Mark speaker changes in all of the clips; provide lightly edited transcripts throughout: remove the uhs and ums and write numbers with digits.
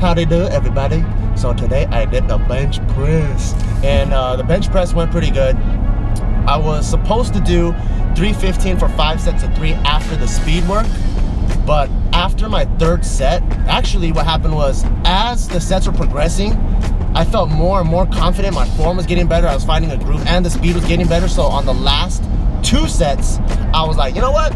Speaker 1: How they do, everybody? So today I did the bench press, and the bench press went pretty good. I was supposed to do 315 for 5 sets of 3 after the speed work, but after my 3rd set, actually what happened was, as the sets were progressing, I felt more and more confident. My form was getting better, I was finding a groove, and the speed was getting better. So on the last 2 sets, I was like, you know what?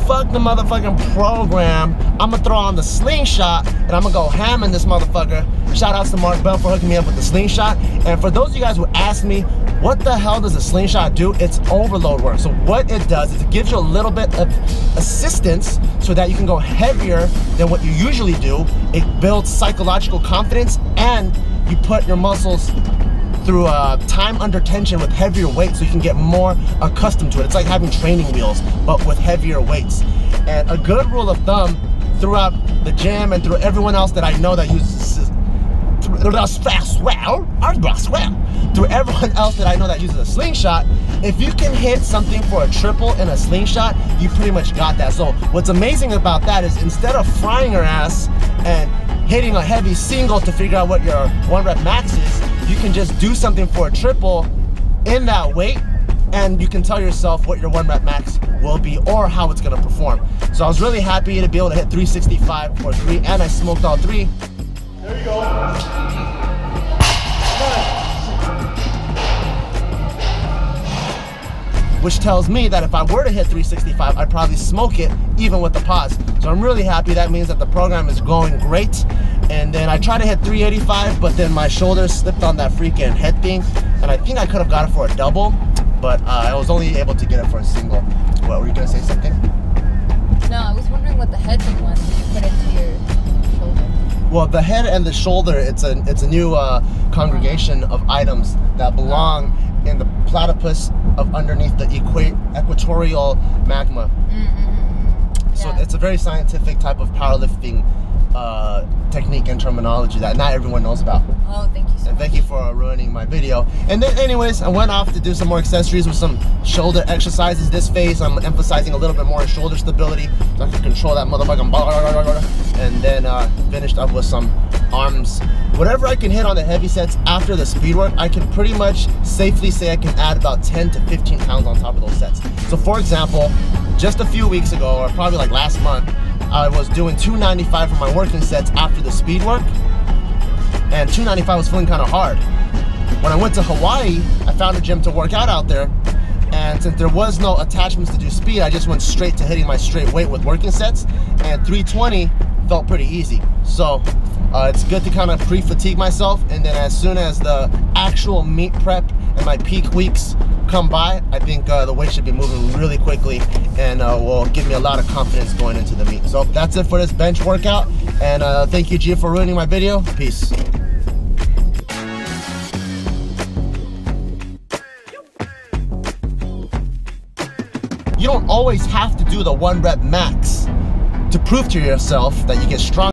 Speaker 1: Fuck the motherfucking program. I'm gonna throw on the slingshot and I'm gonna go ham in this motherfucker. Shout outs to Mark Bell for hooking me up with the slingshot. And for those of you guys who ask me, what the hell does a slingshot do? It's overload work. So what it does is it gives you a little bit of assistance so that you can go heavier than what you usually do. It builds psychological confidence, and you put your muscles through time under tension with heavier weights, so you can get more accustomed to it. It's like having training wheels, but with heavier weights. And a good rule of thumb throughout the gym and through everyone else that I know that uses through everyone else that I know that uses a slingshot, if you can hit something for a triple in a slingshot, you pretty much got that. So what's amazing about that is, instead of frying your ass and hitting a heavy single to figure out what your 1 rep max is, you can just do something for a triple in that weight, and you can tell yourself what your 1 rep max will be or how it's gonna perform. So I was really happy to be able to hit 365 for 3, and I smoked all 3. There you go. Which tells me that if I were to hit 365, I'd probably smoke it even with the pause. So I'm really happy. That means that the program is going great. And then I tried to hit 385, but then my shoulders slipped on that freaking head thing, and I think I could have got it for a double, but I was only able to get it for a single. What, were you gonna say something?
Speaker 2: No, I was wondering what the head thing was that you put into your shoulder.
Speaker 1: Well, the head and the shoulder, it's a new congregation of items that belong in the platypus of underneath the equatorial magma. So yeah, it's a very scientific type of powerlifting technique and terminology that not everyone knows about.
Speaker 2: Oh, thank you so much.
Speaker 1: And thank you for ruining my video. And then anyways, I went off to do some more accessories with some shoulder exercises. This phase, I'm emphasizing a little bit more shoulder stability so I can control that motherfucking bar. And then finished up with some arms. Whatever I can hit on the heavy sets after the speed work, I can pretty much safely say I can add about 10 to 15 pounds on top of those sets. So for example, just a few weeks ago, or probably like last month, I was doing 295 for my working sets after the speed work, and 295 was feeling kind of hard. When I went to Hawaii, I found a gym to work out there, and since there was no attachments to do speed, I just went straight to hitting my straight weight with working sets, and 320 felt pretty easy. So it's good to kind of pre-fatigue myself, and then as soon as the actual meet prep and my peak weeks come by, I think the weight should be moving really quickly, and will give me a lot of confidence going into the meet. So that's it for this bench workout, and thank you, G, for ruining my video. Peace. You don't always have to do the 1 rep max to prove to yourself that you get strong.